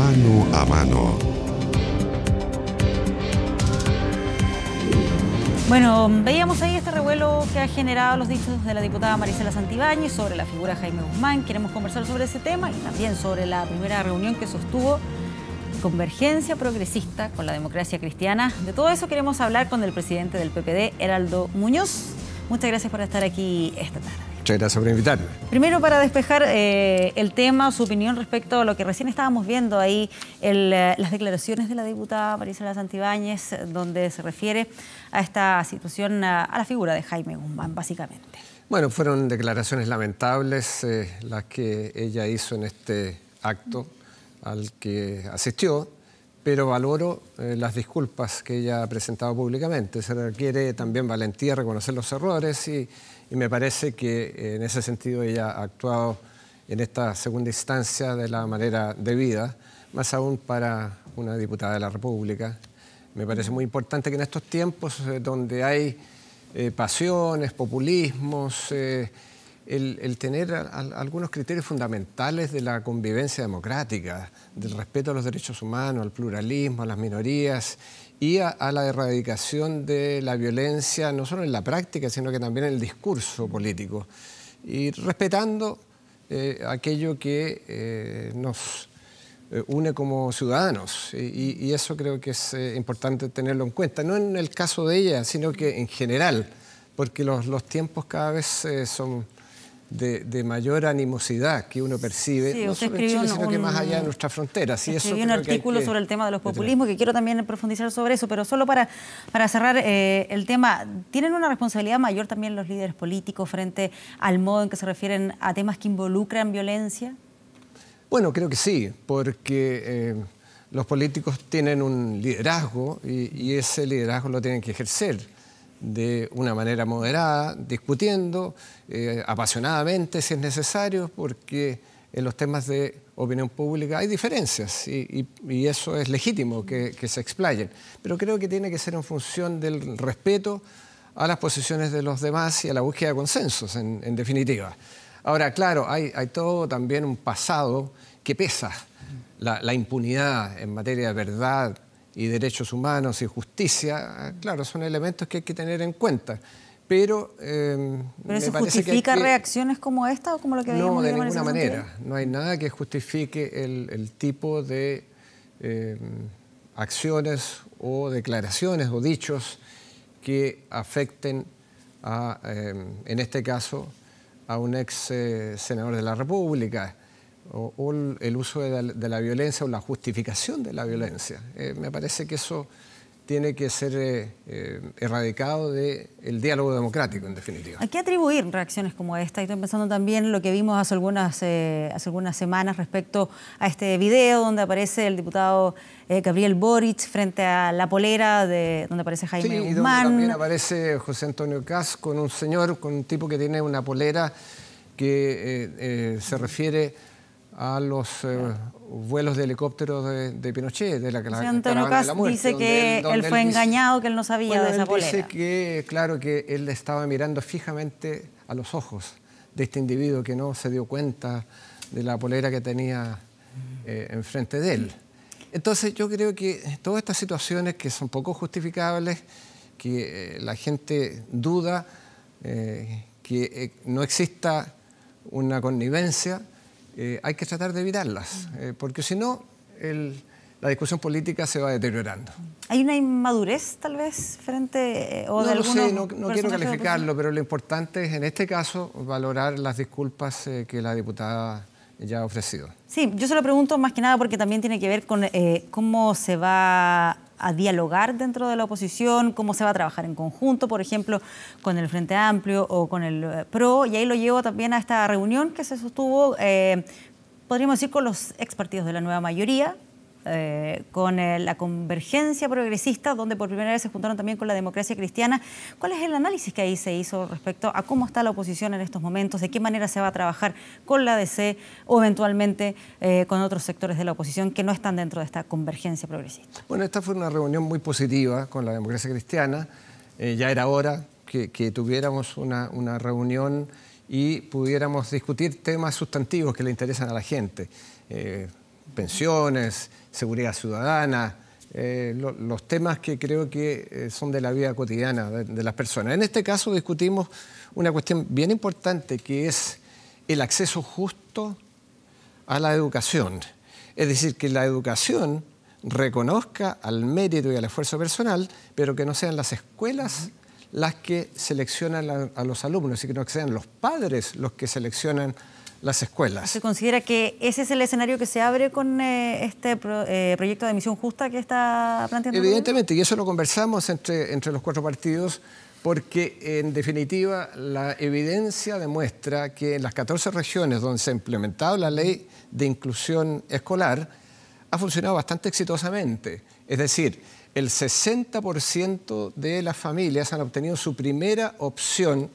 Mano a Mano. Bueno, veíamos ahí este revuelo que ha generado los dichos de la diputada Marisela Santibáñez sobre la figura de Jaime Guzmán. Queremos conversar sobre ese tema y también sobre la primera reunión que sostuvo Convergencia Progresista con la Democracia Cristiana. De todo eso queremos hablar con el presidente del PPD, Heraldo Muñoz. Muchas gracias por estar aquí esta tarde. Muchas gracias por invitarme. Primero, para despejar el tema, su opinión respecto a lo que recién estábamos viendo ahí, las declaraciones de la diputada Marisela Santibáñez, donde se refiere a esta situación, a la figura de Jaime Guzmán, básicamente. Bueno, fueron declaraciones lamentables las que ella hizo en este acto al que asistió, pero valoro las disculpas que ella ha presentado públicamente. Se requiere también valentía reconocer los errores y me parece que en ese sentido ella ha actuado en esta segunda instancia de la manera debida, más aún para una diputada de la República. Me parece muy importante que en estos tiempos donde hay pasiones, populismos, el tener algunos criterios fundamentales de la convivencia democrática, del respeto a los derechos humanos, al pluralismo, a las minorías y a la erradicación de la violencia, no solo en la práctica, sino que también en el discurso político. Y respetando aquello que nos une como ciudadanos. Y eso creo que es importante tenerlo en cuenta, no en el caso de ella, sino que en general, porque los tiempos cada vez son de mayor animosidad que uno percibe, sí, no solo en Chile, sino que más allá de nuestras fronteras. Y eso un artículo sobre el tema de los populismos, que quiero también profundizar sobre eso, pero solo para cerrar el tema, ¿tienen una responsabilidad mayor también los líderes políticos frente al modo en que se refieren a temas que involucran violencia? Bueno, creo que sí, porque los políticos tienen un liderazgo y ese liderazgo lo tienen que ejercer de una manera moderada, discutiendo apasionadamente si es necesario, porque en los temas de opinión pública hay diferencias y eso es legítimo que se explayen. Pero creo que tiene que ser en función del respeto a las posiciones de los demás y a la búsqueda de consensos, en definitiva. Ahora, claro, hay todo también un pasado que pesa. La impunidad en materia de verdad y derechos humanos y justicia, claro, son elementos que hay que tener en cuenta. Pero ¿eso justifica reacciones como esta o como lo que veíamos? No, de ninguna manera. No hay nada que justifique el tipo de acciones o declaraciones o dichos que afecten en este caso, a un ex senador de la República, o el uso de la violencia o la justificación de la violencia. Me parece que eso tiene que ser erradicado del diálogo democrático, en definitiva. ¿A qué atribuir reacciones como esta? Y estoy pensando también en lo que vimos hace algunas semanas respecto a este video donde aparece el diputado Gabriel Boric frente a la polera donde aparece Jaime Guzmán. Donde también aparece José Antonio Kast con un señor, con un tipo que tiene una polera que se refiere a los vuelos de helicóptero de Pinochet, de la José Antonio Kast dice que él fue engañado, que él no sabía de esa polera. Dice que, claro, que él estaba mirando fijamente a los ojos de este individuo que no se dio cuenta de la polera que tenía enfrente de él. Entonces yo creo que todas estas situaciones que son poco justificables, que la gente duda que no exista una connivencia, hay que tratar de evitarlas, porque si no, la discusión política se va deteriorando. ¿Hay una inmadurez, tal vez, frente no lo sé, no quiero calificarlo, pero lo importante es, en este caso, valorar las disculpas que la diputada ya ha ofrecido. Sí, yo se lo pregunto más que nada porque también tiene que ver con cómo se va a dialogar dentro de la oposición, cómo se va a trabajar en conjunto, por ejemplo, con el Frente Amplio o con el PRO, y ahí lo llevo también a esta reunión que se sostuvo, podríamos decir, con los ex partidos de la nueva mayoría, con la Convergencia Progresista, donde por primera vez se juntaron también con la Democracia Cristiana. ¿Cuál es el análisis que ahí se hizo respecto a cómo está la oposición en estos momentos? ¿De qué manera se va a trabajar con la DC o eventualmente con otros sectores de la oposición que no están dentro de esta Convergencia Progresista? Bueno, esta fue una reunión muy positiva con la Democracia Cristiana. Ya era hora que tuviéramos una reunión y pudiéramos discutir temas sustantivos que le interesan a la gente. pensiones, seguridad ciudadana, los temas que creo que son de la vida cotidiana de las personas. En este caso discutimos una cuestión bien importante, que es el acceso justo a la educación. Es decir, que la educación reconozca al mérito y al esfuerzo personal, pero que no sean las escuelas las que seleccionan a los alumnos, y que no sean los padres los que seleccionan las escuelas. ¿Se considera que ese es el escenario que se abre con este proyecto de admisión justa que está planteando? Evidentemente, y eso lo conversamos entre los 4 partidos, porque en definitiva la evidencia demuestra que en las 14 regiones donde se ha implementado la ley de inclusión escolar ha funcionado bastante exitosamente. Es decir, el 60% de las familias han obtenido su primera opción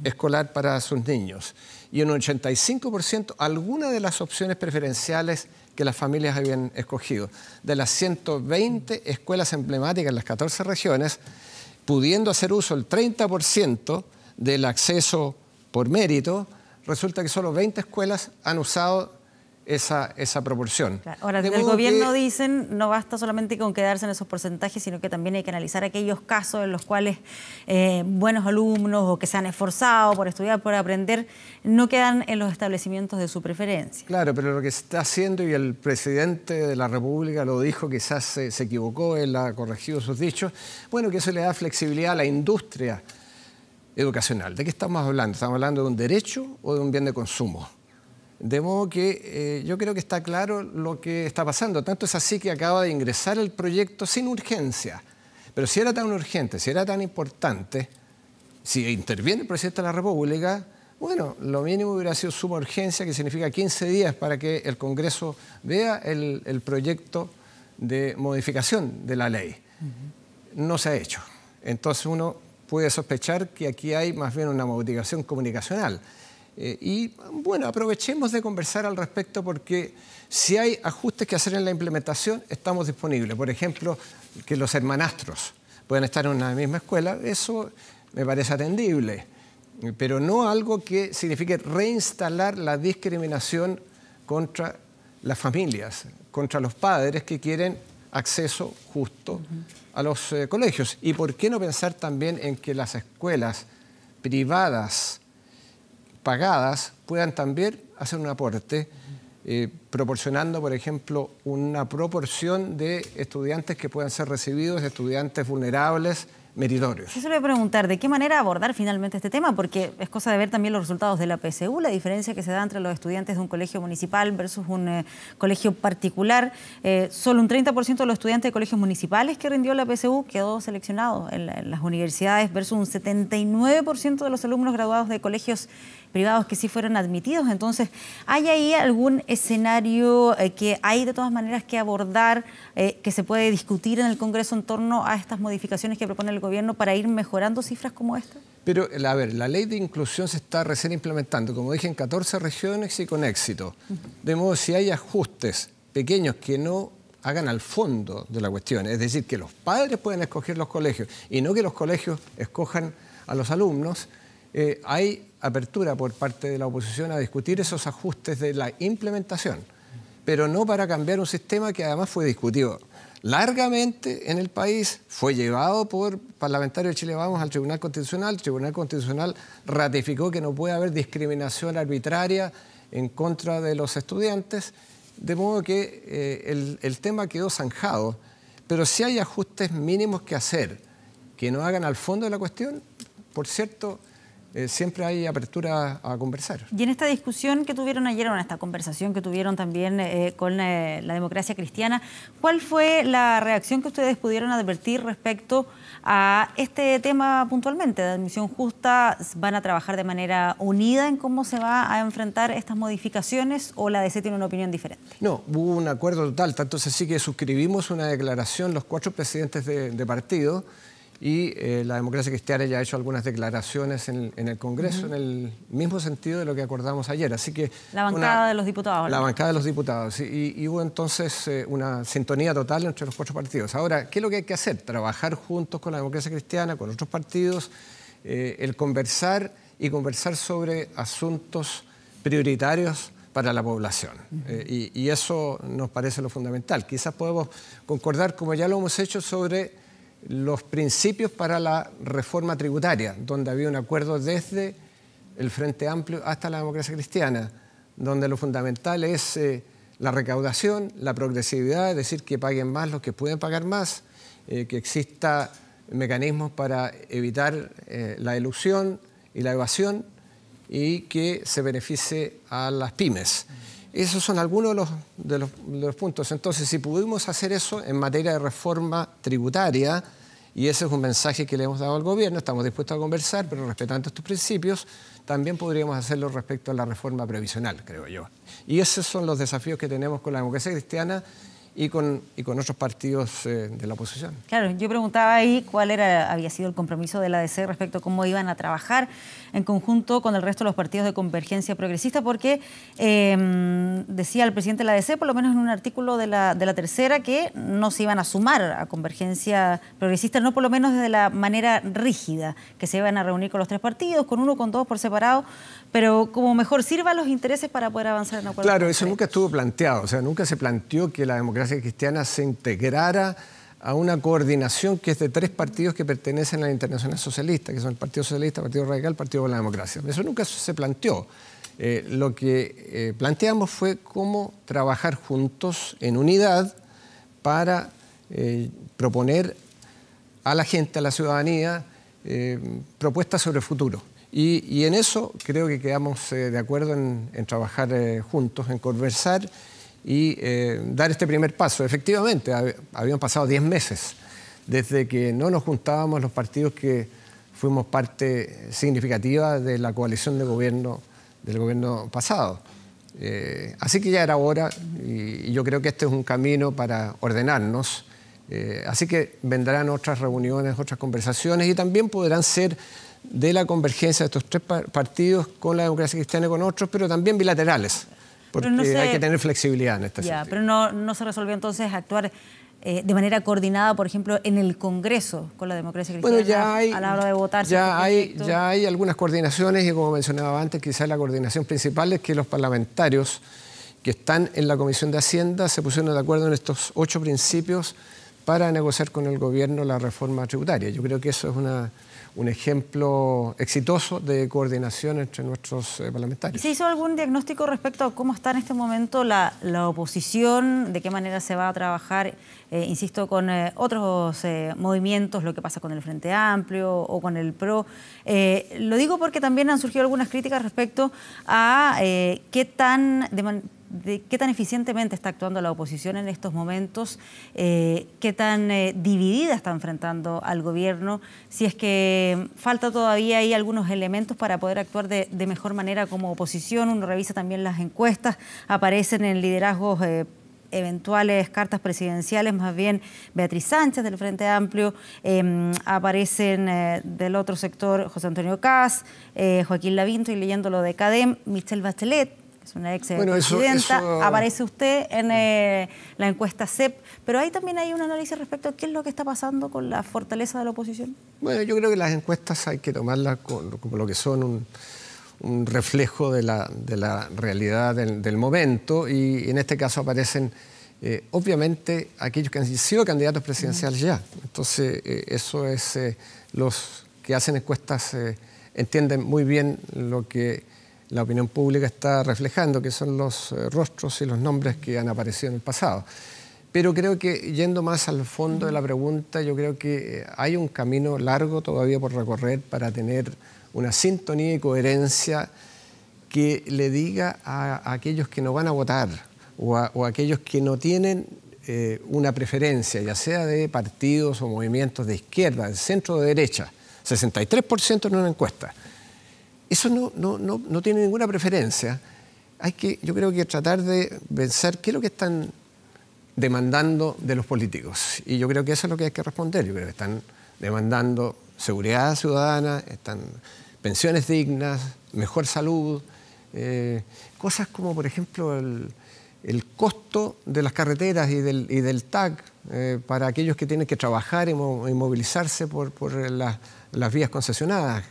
escolar para sus niños, y en un 85% alguna de las opciones preferenciales que las familias habían escogido. De las 120 escuelas emblemáticas en las 14 regiones, pudiendo hacer uso el 30% del acceso por mérito, resulta que solo 20 escuelas han usado esa proporción. Claro. Ahora, desde el gobierno dicen, no basta solamente con quedarse en esos porcentajes, sino que también hay que analizar aquellos casos en los cuales buenos alumnos o que se han esforzado por estudiar, por aprender, no quedan en los establecimientos de su preferencia. Claro, pero lo que se está haciendo, y el presidente de la República lo dijo, quizás se equivocó, él ha corregido sus dichos, bueno, que eso le da flexibilidad a la industria educacional. ¿De qué estamos hablando? ¿Estamos hablando de un derecho o de un bien de consumo? De modo que yo creo que está claro lo que está pasando. Tanto es así que acaba de ingresar el proyecto sin urgencia. Pero si era tan urgente, si era tan importante, si interviene el presidente de la República, bueno, lo mínimo hubiera sido suma urgencia, que significa 15 días para que el Congreso vea el proyecto de modificación de la ley. No se ha hecho. Entonces uno puede sospechar que aquí hay más bien una modificación comunicacional. Y bueno, aprovechemos de conversar al respecto, porque si hay ajustes que hacer en la implementación, estamos disponibles. Por ejemplo, que los hermanastros puedan estar en una misma escuela, eso me parece atendible, pero no algo que signifique reinstalar la discriminación contra las familias, contra los padres que quieren acceso justo a los colegios. ¿Y por qué no pensar también en que las escuelas privadas pagadas puedan también hacer un aporte, proporcionando, por ejemplo, una proporción de estudiantes que puedan ser recibidos, estudiantes vulnerables, meritorios? Eso le voy a preguntar, ¿de qué manera abordar finalmente este tema? Porque es cosa de ver también los resultados de la PSU, la diferencia que se da entre los estudiantes de un colegio municipal versus un colegio particular. Solo un 30% de los estudiantes de colegios municipales que rindió la PSU quedó seleccionado en las universidades, versus un 79% de los alumnos graduados de colegios privados que sí fueron admitidos. Entonces, ¿hay ahí algún escenario que hay de todas maneras que abordar, que se puede discutir en el Congreso en torno a estas modificaciones que propone el gobierno para ir mejorando cifras como esta? Pero, a ver, la ley de inclusión se está recién implementando, como dije, en 14 regiones y con éxito. De modo, si hay ajustes pequeños que no hagan al fondo de la cuestión, es decir, que los padres pueden escoger los colegios y no que los colegios escojan a los alumnos, hay apertura por parte de la oposición a discutir esos ajustes de la implementación, pero no para cambiar un sistema que además fue discutido largamente en el país, fue llevado por parlamentarios de Chile Vamos al Tribunal Constitucional. El Tribunal Constitucional ratificó que no puede haber discriminación arbitraria en contra de los estudiantes, de modo que el tema quedó zanjado, pero sí hay ajustes mínimos que hacer, que no hagan al fondo de la cuestión. Por cierto, siempre hay apertura a conversar. Y en esta discusión que tuvieron ayer, o en esta conversación que tuvieron también con la Democracia Cristiana, ¿cuál fue la reacción que ustedes pudieron advertir respecto a este tema puntualmente de admisión justa? ¿Van a trabajar de manera unida en cómo se va a enfrentar estas modificaciones, o la DC tiene una opinión diferente? No, hubo un acuerdo total, tanto es así que suscribimos una declaración los 4 presidentes de partido, y la Democracia Cristiana ya ha hecho algunas declaraciones en el Congreso en el mismo sentido de lo que acordamos ayer. Así que la bancada de los diputados, ¿verdad? La bancada de los diputados. Y hubo entonces una sintonía total entre los 4 partidos. Ahora, ¿qué es lo que hay que hacer? Trabajar juntos con la Democracia Cristiana, con otros partidos, el conversar y conversar sobre asuntos prioritarios para la población. Y eso nos parece lo fundamental. Quizás podemos concordar, como ya lo hemos hecho, sobre los principios para la reforma tributaria, donde había un acuerdo desde el Frente Amplio hasta la Democracia Cristiana, donde lo fundamental es la recaudación, la progresividad, es decir, que paguen más los que pueden pagar más, que exista mecanismos para evitar la elusión y la evasión y que se beneficie a las pymes. Esos son algunos de los puntos. Entonces, si pudimos hacer eso en materia de reforma tributaria, y ese es un mensaje que le hemos dado al gobierno, estamos dispuestos a conversar, pero respetando estos principios, también podríamos hacerlo respecto a la reforma previsional, creo yo. Y esos son los desafíos que tenemos con la Democracia Cristiana y con otros partidos de la oposición. Claro, yo preguntaba ahí cuál había sido el compromiso de la ADC respecto a cómo iban a trabajar en conjunto con el resto de los partidos de Convergencia Progresista, porque decía el presidente de la ADC, por lo menos en un artículo de la Tercera, que no se iban a sumar a Convergencia Progresista, no por lo menos de la manera rígida, que se iban a reunir con los tres partidos, con uno, con dos por separado, pero como mejor sirva a los intereses para poder avanzar en acuerdo. Claro, eso nunca estuvo planteado, o sea, nunca se planteó que la Democracia Cristiana se integrara a una coordinación que es de tres partidos que pertenecen a la Internacional Socialista, que son el Partido Socialista, el Partido Radical, el Partido por la Democracia. Eso nunca se planteó. Lo que planteamos fue cómo trabajar juntos en unidad para proponer a la gente, a la ciudadanía, propuestas sobre el futuro. Y en eso creo que quedamos de acuerdo en trabajar juntos, en conversar y dar este primer paso. Efectivamente, habían pasado 10 meses desde que no nos juntábamos los partidos que fuimos parte significativa de la coalición de gobierno del gobierno pasado. Así que ya era hora y yo creo que este es un camino para ordenarnos. Así que vendrán otras reuniones, otras conversaciones y también podrán ser de la convergencia de estos tres partidos con la Democracia Cristiana y con otros, pero también bilaterales. Porque hay que tener flexibilidad en este sentido. Pero no se resolvió entonces actuar de manera coordinada, por ejemplo, en el Congreso con la Democracia Cristiana. Bueno, ya hay, a la hora de votar. Ya hay algunas coordinaciones y, como mencionaba antes, quizás la coordinación principal es que los parlamentarios que están en la Comisión de Hacienda se pusieron de acuerdo en estos 8 principios para negociar con el gobierno la reforma tributaria. Yo creo que eso es un ejemplo exitoso de coordinación entre nuestros parlamentarios. ¿Se hizo algún diagnóstico respecto a cómo está en este momento la oposición? ¿De qué manera se va a trabajar, insisto, con otros movimientos, lo que pasa con el Frente Amplio o con el PRO? Lo digo porque también han surgido algunas críticas respecto a qué tan eficientemente está actuando la oposición en estos momentos, qué tan dividida está enfrentando al gobierno, si es que falta todavía ahí algunos elementos para poder actuar de mejor manera como oposición. Uno revisa también las encuestas, aparecen en liderazgos eventuales cartas presidenciales, más bien Beatriz Sánchez del Frente Amplio, aparecen del otro sector José Antonio Kast, Joaquín Lavín, estoy leyendo lo de CADEM, Michelle Bachelet, es una ex presidenta, aparece usted en la encuesta CEP, pero ahí también hay un análisis respecto a qué es lo que está pasando con la fortaleza de la oposición. Bueno, yo creo que las encuestas hay que tomarlas como lo que son un reflejo de la realidad del momento y en este caso aparecen obviamente aquellos que han sido candidatos presidenciales ya. Entonces eso es, los que hacen encuestas entienden muy bien lo que la opinión pública está reflejando, que son los rostros y los nombres que han aparecido en el pasado. Pero creo que, yendo más al fondo de la pregunta, yo creo que hay un camino largo todavía por recorrer para tener una sintonía y coherencia que le diga a aquellos que no van a votar o a aquellos que no tienen una preferencia, ya sea de partidos o movimientos de izquierda, de centro o de derecha, 63% en una encuesta. Eso no tiene ninguna preferencia. Yo creo que tratar de pensar qué es lo que están demandando de los políticos. Y yo creo que eso es lo que hay que responder. Yo creo que están demandando seguridad ciudadana, están pensiones dignas, mejor salud, cosas como, por ejemplo, el costo de las carreteras y del TAC para aquellos que tienen que trabajar y movilizarse por las vías concesionadas.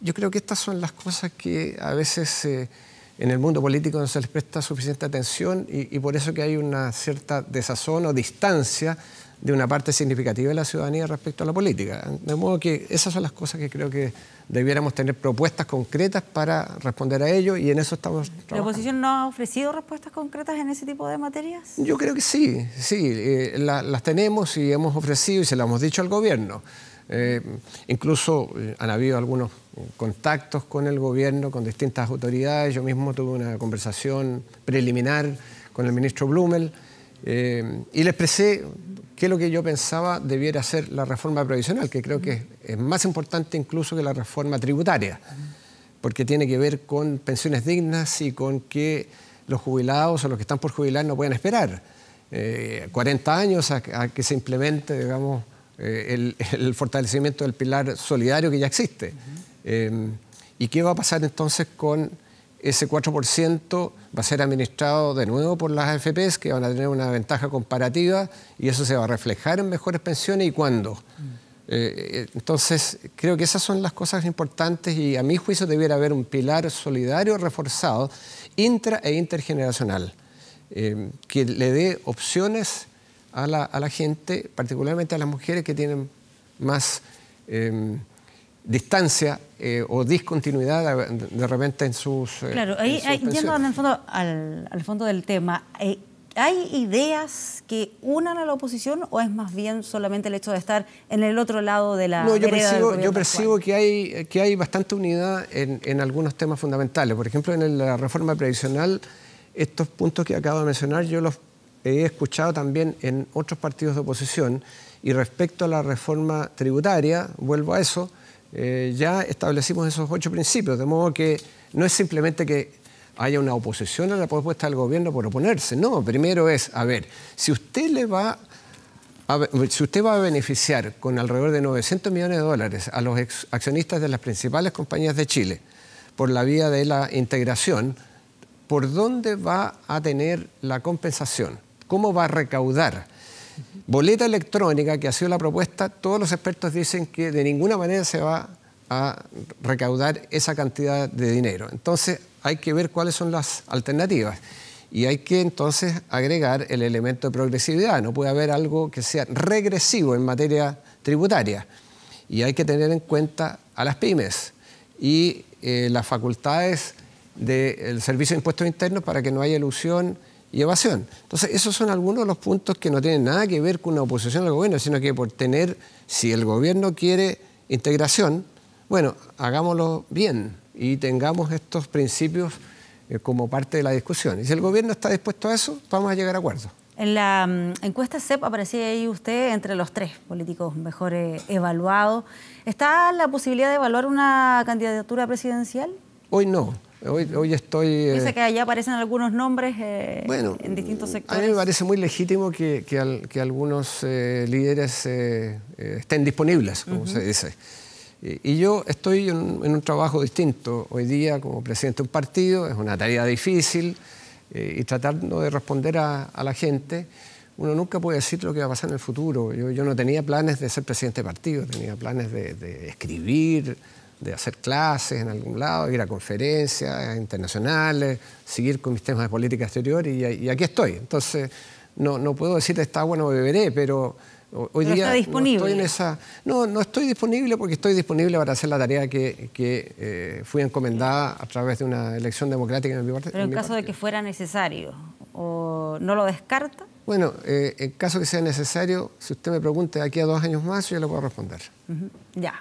Yo creo que estas son las cosas que a veces en el mundo político no se les presta suficiente atención y por eso que hay una cierta desazón o distancia de una parte significativa de la ciudadanía respecto a la política. De modo que esas son las cosas que creo que debiéramos tener propuestas concretas para responder a ello y en eso estamos trabajando. ¿La oposición no ha ofrecido respuestas concretas en ese tipo de materias? Yo creo que sí, las tenemos y hemos ofrecido y se las hemos dicho al gobierno. Incluso han habido algunos contactos con el gobierno, con distintas autoridades. Yo mismo tuve una conversación preliminar con el ministro Blumel y le expresé qué es lo que yo pensaba debiera ser la reforma previsional, que creo que es más importante incluso que la reforma tributaria, porque tiene que ver con pensiones dignas y con que los jubilados o los que están por jubilar no puedan esperar 40 años a que se implemente, digamos, el fortalecimiento del pilar solidario que ya existe. ¿Y qué va a pasar entonces con ese 4%? Va a ser administrado de nuevo por las AFPs, que van a tener una ventaja comparativa y eso se va a reflejar en mejores pensiones. ¿Y cuándo? Entonces, creo que esas son las cosas importantes y a mi juicio debiera haber un pilar solidario reforzado, intra e intergeneracional, que le dé opciones a la gente, particularmente a las mujeres que tienen más distancia o discontinuidad de repente en sus claro, ahí yendo en el fondo, al fondo del tema, ¿hay ideas que unan a la oposición o es más bien solamente el hecho de estar en el otro lado de la vereda? No, yo percibo que hay bastante unidad en algunos temas fundamentales. Por ejemplo, en la reforma previsional, estos puntos que acabo de mencionar yo los he escuchado también en otros partidos de oposición. Y respecto a la reforma tributaria, vuelvo a eso, ya establecimos esos 8 principios, de modo que no es simplemente que haya una oposición a la propuesta del gobierno por oponerse. No, primero es, a ver, si usted va a beneficiar con alrededor de 900 millones de dólares a los accionistas de las principales compañías de Chile por la vía de la integración, ¿por dónde va a tener la compensación? ¿Cómo va a recaudar? Boleta electrónica, que ha sido la propuesta, todos los expertos dicen que de ninguna manera se va a recaudar esa cantidad de dinero. Entonces hay que ver cuáles son las alternativas y hay que entonces agregar el elemento de progresividad. No puede haber algo que sea regresivo en materia tributaria y hay que tener en cuenta a las pymes y las facultades del Servicio de Impuestos Internos para que no haya elusión y evasión. Entonces, esos son algunos de los puntos que no tienen nada que ver con una oposición al gobierno, sino que por tener, si el gobierno quiere integración, bueno, hagámoslo bien y tengamos estos principios como parte de la discusión. Y si el gobierno está dispuesto a eso, vamos a llegar a acuerdos. En la encuesta CEP aparecía ahí usted entre los 3 políticos mejor evaluados. ¿Está la posibilidad de evaluar una candidatura presidencial? Hoy no. Hoy estoy... Dice que allá aparecen algunos nombres en distintos sectores. A mí me parece muy legítimo que algunos líderes estén disponibles, como se dice. Y yo estoy en un trabajo distinto. Hoy día, como presidente de un partido, es una tarea difícil y tratando de responder a la gente. Uno nunca puede decir lo que va a pasar en el futuro. Yo no tenía planes de ser presidente de partido, tenía planes de escribir, de hacer clases en algún lado, ir a conferencias internacionales, seguir con mis temas de política exterior y aquí estoy. Entonces, no puedo decir está bueno, beberé, pero hoy día está disponible. No estoy en esa... No estoy disponible porque estoy disponible para hacer la tarea que fui encomendada a través de una elección democrática en mi partido. Pero en caso de que fuera necesario, ¿o no lo descarta? Bueno, en caso que sea necesario, si usted me pregunta de aquí a 2 años más, yo le puedo responder. Ya.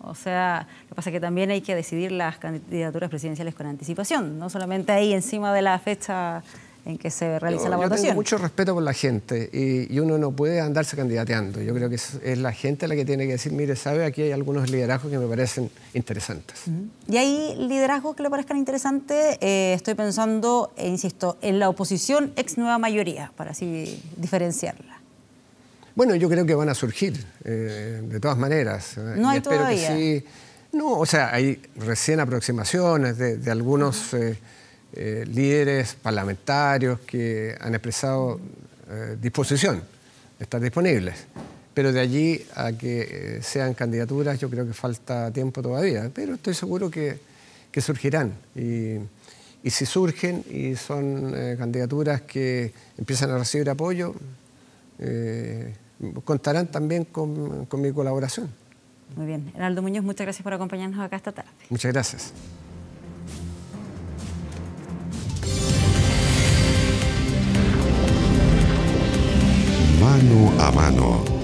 O sea, lo que pasa es que también hay que decidir las candidaturas presidenciales con anticipación, no solamente ahí encima de la fecha en que se realiza la votación. Yo tengo mucho respeto por la gente y uno no puede andarse candidateando. Yo creo que es la gente la que tiene que decir, mire, sabe, aquí hay algunos liderazgos que me parecen interesantes. ¿Y hay liderazgos que le parezcan interesantes? Estoy pensando, insisto, en la oposición ex nueva mayoría, para así diferenciarla. Bueno, yo creo que van a surgir, de todas maneras. No hay todavía. Que sí. No, o sea, hay recién aproximaciones de algunos líderes parlamentarios que han expresado disposición de estar disponibles. Pero de allí a que sean candidaturas, yo creo que falta tiempo todavía. Pero estoy seguro que surgirán. Y Y si surgen y son candidaturas que empiezan a recibir apoyo, contarán también con mi colaboración. Muy bien. Heraldo Muñoz, muchas gracias por acompañarnos acá esta tarde. Muchas gracias. Mano a mano.